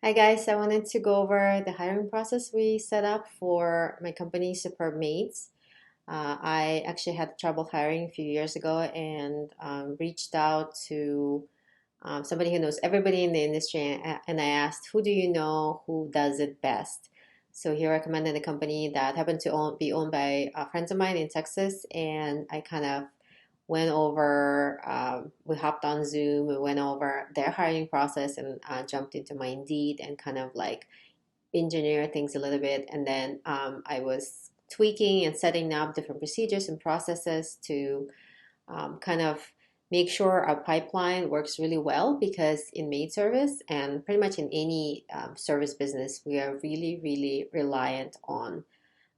Hi guys, I wanted to go over the hiring process we set up for my company, Superb Mates. I actually had trouble hiring a few years ago and reached out to somebody who knows everybody in the industry, and I asked, who do you know who does it best? So he recommended a company that happened to be owned by friends of mine in Texas, and I kind of went over, we hopped on Zoom, we went over their hiring process and jumped into my Indeed and kind of like engineer things a little bit. And then I was tweaking and setting up different procedures and processes to kind of make sure our pipeline works really well because in maid service and pretty much in any service business, we are really, really reliant on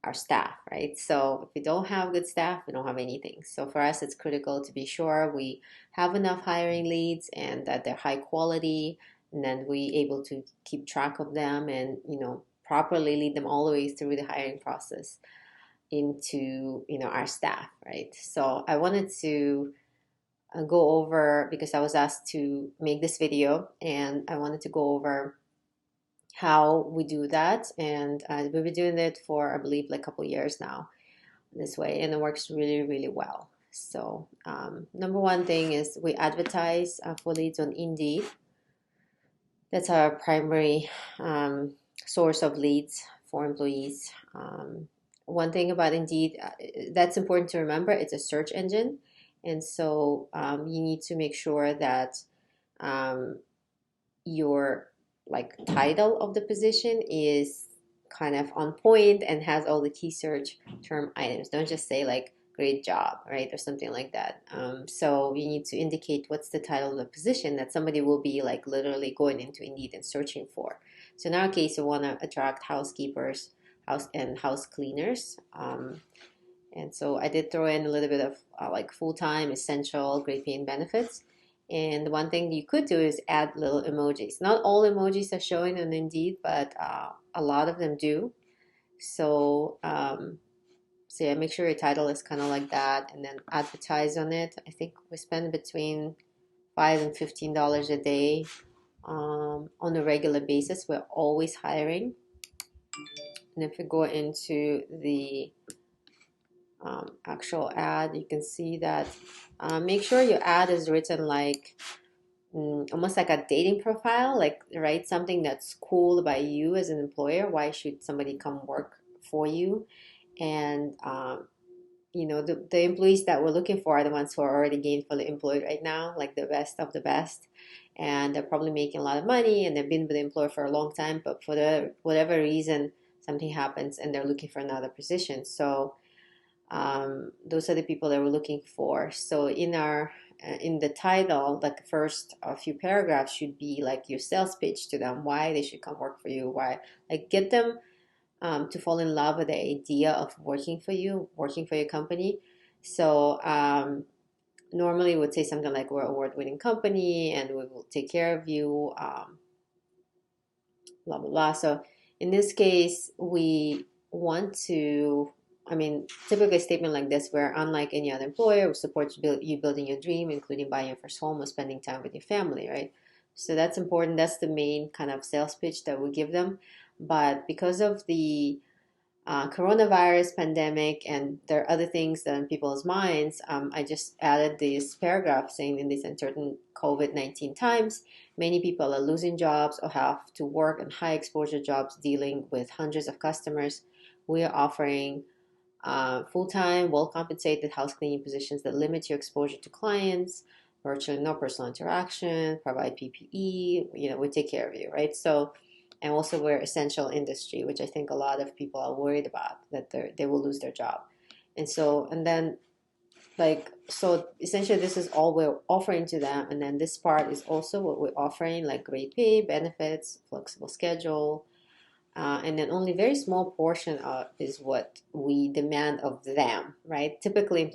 our staff, right? So if we don't have good staff, we don't have anything. So for us, it's critical to be sure we have enough hiring leads and that they're high quality, and then we able to keep track of them and properly lead them all the way through the hiring process into our staff, right? So I wanted to go over because I was asked to make this video, and I wanted to go over how we do that. And we've been doing it for, I believe, like a couple years now this way, and it works really, really well. So, number one thing is we advertise for leads on Indeed. That's our primary source of leads for employees. One thing about Indeed that's important to remember, it's a search engine. And so you need to make sure that um, your like title of the position is kind of on point and has all the key search term items. Don't just say like great job, right? Or something like that. So you need to indicate what's the title of the position that somebody will be like literally going into Indeed and searching for. So in our case, we want to attract housekeepers, house cleaners. And so I did throw in a little bit of like full-time, essential, great paying benefits. And one thing you could do is add little emojis. Not all emojis are showing on Indeed, but a lot of them do. So, so yeah, make sure your title is kind of like that, and then advertise on it. I think we spend between $5 and $15 a day on a regular basis. We're always hiring. And if we go into the actual ad, you can see that make sure your ad is written like almost like a dating profile, like write something that's cool by you as an employer. Why should somebody come work for you? And the employees that we're looking for are the ones who are already gainfully employed right now, like the best of the best, and they're probably making a lot of money and they've been with the employer for a long time, but for whatever reason something happens and they're looking for another position. So those are the people that we're looking for. So in the title, like the first few paragraphs should be like your sales pitch to them, why they should come work for you, why, like get them to fall in love with the idea of working for you, working for your company. So normally we would say something like we're an award-winning company and we will take care of you, blah blah blah. So in this case, we want to. I mean, typically a statement like this, where unlike any other employer, we support you building your dream, including buying your first home or spending time with your family, right? So that's important. That's the main kind of sales pitch that we give them. But because of the coronavirus pandemic and there are other things that are in people's minds, I just added this paragraph saying in these uncertain COVID-19 times, many people are losing jobs or have to work in high exposure jobs dealing with hundreds of customers. We are offering full-time, well-compensated house cleaning positions that limit your exposure to clients, virtually no personal interaction, provide PPE, we take care of you, right? So, and also we're essential industry, which I think a lot of people are worried about, that they will lose their job. And so, and then so essentially this is all we're offering to them. And then this part is also what we're offering, like great pay, benefits, flexible schedule, and then only very small portion of is what we demand of them, right? Typically,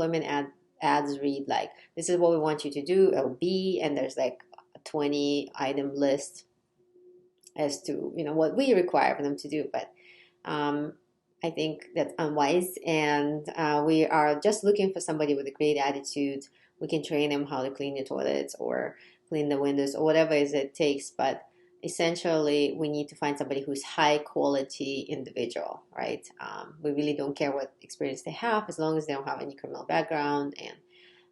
ads read like, "This is what we want you to do," or "be," and there's like a 20-item list as to what we require for them to do. But um, I think that's unwise, and we are just looking for somebody with a great attitude. We can train them how to clean the toilets or clean the windows or whatever it takes, but essentially we need to find somebody who's high quality individual, right? We really don't care what experience they have as long as they don't have any criminal background and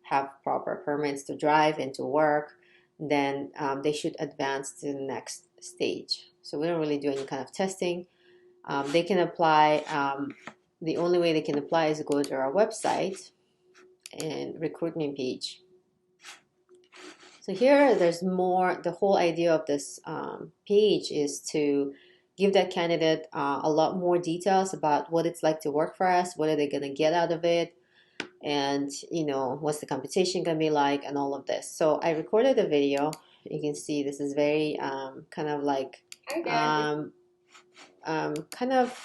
have proper permits to drive and to work, then they should advance to the next stage. So we don't really do any kind of testing. They can apply. The only way they can apply is go to our website and recruitment page. So here, there's more. The whole idea of this page is to give that candidate a lot more details about what it's like to work for us, what are they going to get out of it, and what's the compensation going to be like, and all of this. So I recorded a video. You can see this is very kind of like kind of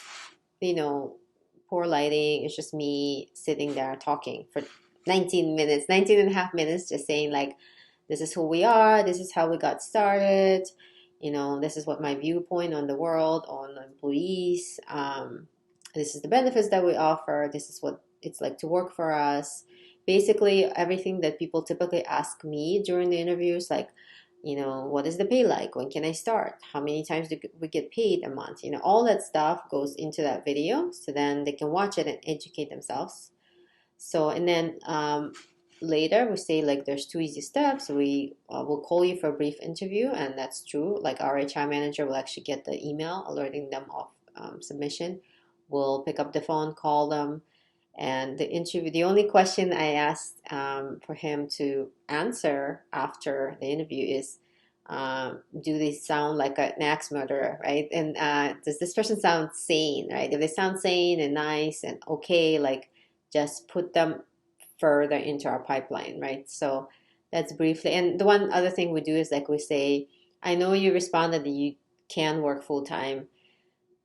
poor lighting. It's just me sitting there talking for 19 minutes, 19 and a half minutes, just saying like, this is who we are, this is how we got started, this is what my viewpoint on the world, on employees, this is the benefits that we offer, this is what it's like to work for us. Basically everything that people typically ask me during the interviews, like, what is the pay like, when can I start, how many times do we get paid a month, all that stuff goes into that video, so then they can watch it and educate themselves. So, and then later we say like there's 2 easy steps. We will call you for a brief interview, and that's true. Like our HR manager will actually get the email alerting them of submission. We'll pick up the phone, call them, and the interview. The only question I asked for him to answer after the interview is, do they sound like an axe murderer, right? And does this person sound sane, right? If they sound sane and nice and okay, like just put them further into our pipeline, right? So that's briefly. And the one other thing we do is like we say, I know you responded that you can work full time.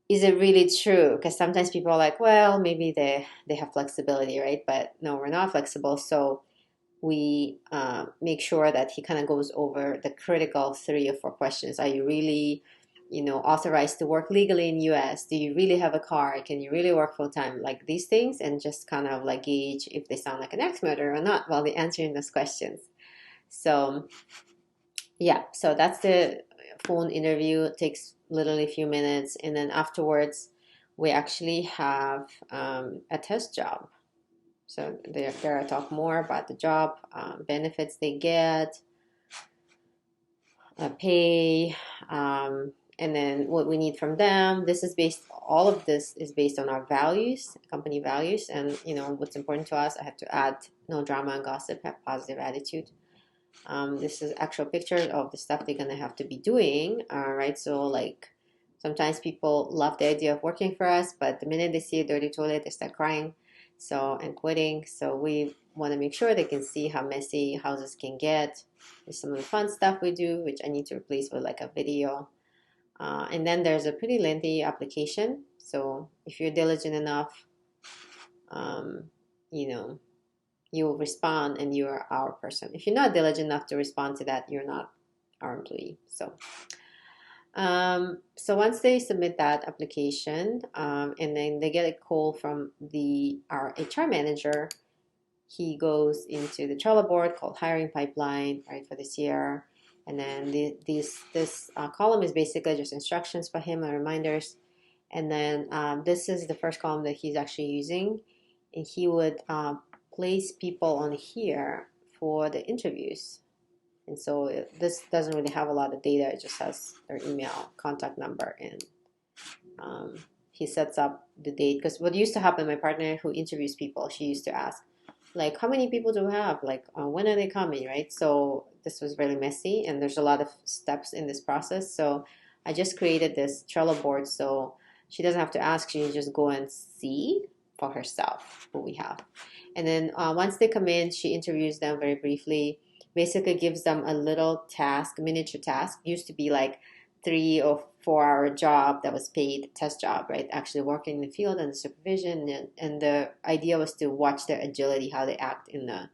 Is it really true? Because sometimes people are like, well, maybe they have flexibility, right? But no, we're not flexible. So we make sure that he kind of goes over the critical 3 or 4 questions. Are you really authorized to work legally in US? Do you really have a car? Can you really work full time? Like these things, and just kind of like gauge if they sound like an axe murderer or not while they're answering those questions. So yeah, so that's the phone interview. It takes literally a few minutes, and then afterwards we actually have a test job. So there I talk more about the job, benefits they get, pay, and then what we need from them. All of this is based on our values, company values, and what's important to us. I have to add no drama and gossip, have positive attitude. This is actual picture of the stuff they're gonna have to be doing. Right, so like sometimes people love the idea of working for us, but the minute they see a dirty toilet, they start crying, and quitting. So we want to make sure they can see how messy houses can get. There's some of the fun stuff we do, which I need to replace with like a video. And then there's a pretty lengthy application. So if you're diligent enough, you will respond and you are our person. If you're not diligent enough to respond to that, you're not our employee. So once they submit that application, and then they get a call from our HR manager, he goes into the Trello board called Hiring Pipeline, right, for this year. And then this column is basically just instructions for him and reminders. And then this is the first column that he's actually using. And he would place people on here for the interviews. And so this doesn't really have a lot of data. It just has their email, contact number, and he sets up the date. Because what used to happen, my partner who interviews people, she used to ask, like, how many people do we have? Like, when are they coming, right? So this was really messy, and there's a lot of steps in this process. So I just created this Trello board so she doesn't have to ask. She can just go and see for herself who we have. And then once they come in, she interviews them very briefly, basically gives them a little task, miniature task. Used to be like 3 or 4 hour job that was paid, test job, right? Actually working in the field and the supervision. And the idea was to watch their agility, how they act in the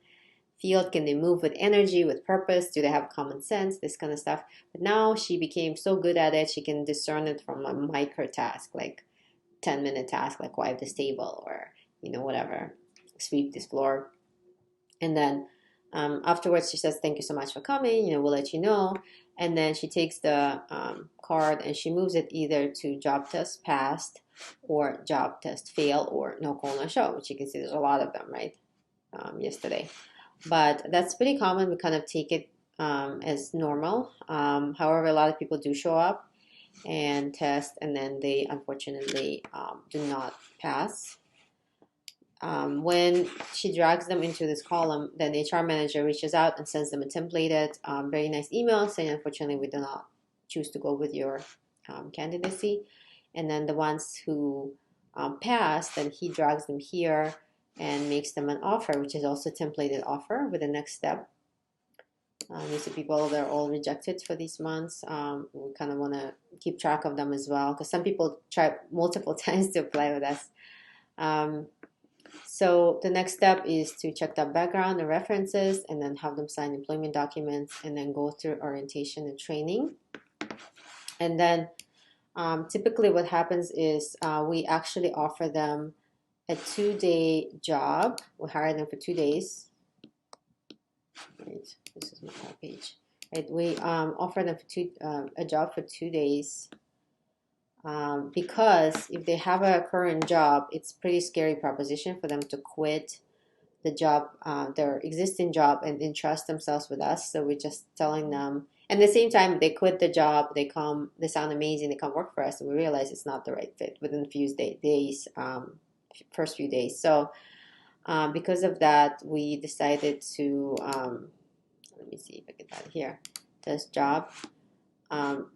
field. Can they move with energy, with purpose? Do they have common sense? This kind of stuff. But now she became so good at it, she can discern it from a micro task, like 10-minute task, like wipe this table or, whatever, sweep this floor. And then afterwards, she says, thank you so much for coming. We'll let you know. And then she takes the card and she moves it either to job test passed or job test fail or no call, no show, which you can see there's a lot of them, right? Yesterday. But that's pretty common. We kind of take it as normal. However, a lot of people do show up and test, and then they unfortunately do not pass. When she drags them into this column, then the HR manager reaches out and sends them a templated, very nice email saying, unfortunately, we do not choose to go with your candidacy. And then the ones who pass, then he drags them here and makes them an offer, which is also a templated offer with the next step. These are people that are all rejected for these months. We kind of want to keep track of them as well because some people try multiple times to apply with us. So the next step is to check their background and references and then have them sign employment documents and then go through orientation and training. And then typically what happens is we actually offer them a 2-day job. We hire them for 2 days. Right, this is my page. Right, we offer them for a job for 2 days. Because if they have a current job, it's a pretty scary proposition for them to quit the job, their existing job, and entrust themselves with us. So we're just telling them, and at the same time, they quit the job, they sound amazing, they come work for us, and we realize it's not the right fit within a few days, first few days. So because of that, we decided to, let me see if I can find it here, this job.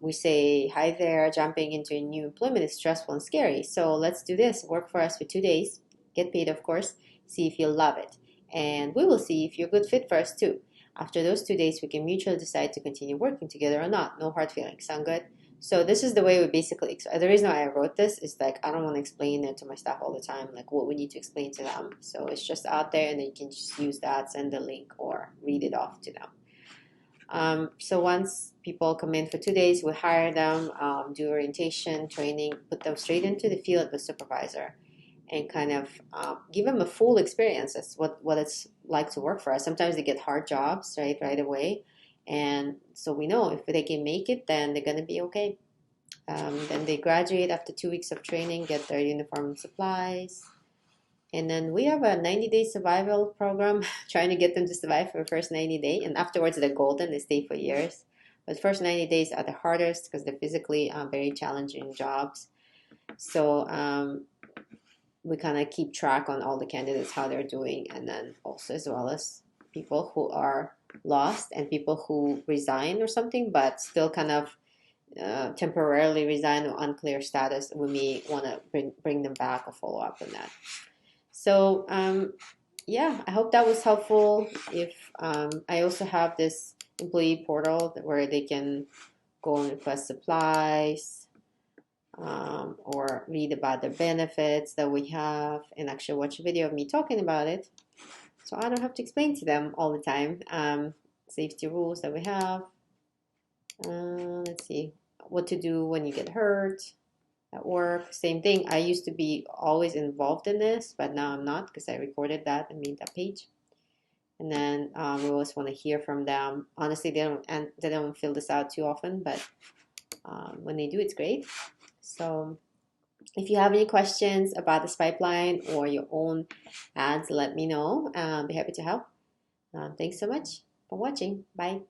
We say, hi there, jumping into a new employment is stressful and scary. So let's do this. Work for us for 2 days. Get paid, of course. See if you love it. And we will see if you're a good fit for us too. After those 2 days, we can mutually decide to continue working together or not. No hard feelings. Sound good? So this is the way we basically, the reason why I wrote this is like, I don't want to explain it to my staff all the time, like what we need to explain to them. So it's just out there and then you can just use that, send the link or read it off to them. So once people come in for 2 days, we hire them, do orientation, training, put them straight into the field with supervisor and kind of give them a full experience. That's what it's like to work for us. Sometimes they get hard jobs, right away. And so we know if they can make it, then they're going to be okay. Then they graduate after 2 weeks of training, get their uniform and supplies. And then we have a 90-day survival program, trying to get them to survive for the first 90 days. And afterwards, they're golden. They stay for years. But the first 90 days are the hardest because they're physically very challenging jobs. So we kind of keep track on all the candidates, how they're doing. And then also as well as people who are lost and people who resign or something, but still kind of temporarily resign or unclear status. We may want to bring them back or follow up on that. So yeah, I hope that was helpful. If I also have this employee portal where they can go and request supplies or read about the benefits that we have and actually watch a video of me talking about it. So I don't have to explain to them all the time. Safety rules that we have. Let's see, what to do when you get hurt at work. Same thing. I used to be always involved in this, but now I'm not because I recorded that and made that page. And then we always want to hear from them. Honestly, they don't fill this out too often, but when they do, it's great. So if you have any questions about this pipeline or your own ads, let me know. I'll be happy to help. Thanks so much for watching. Bye.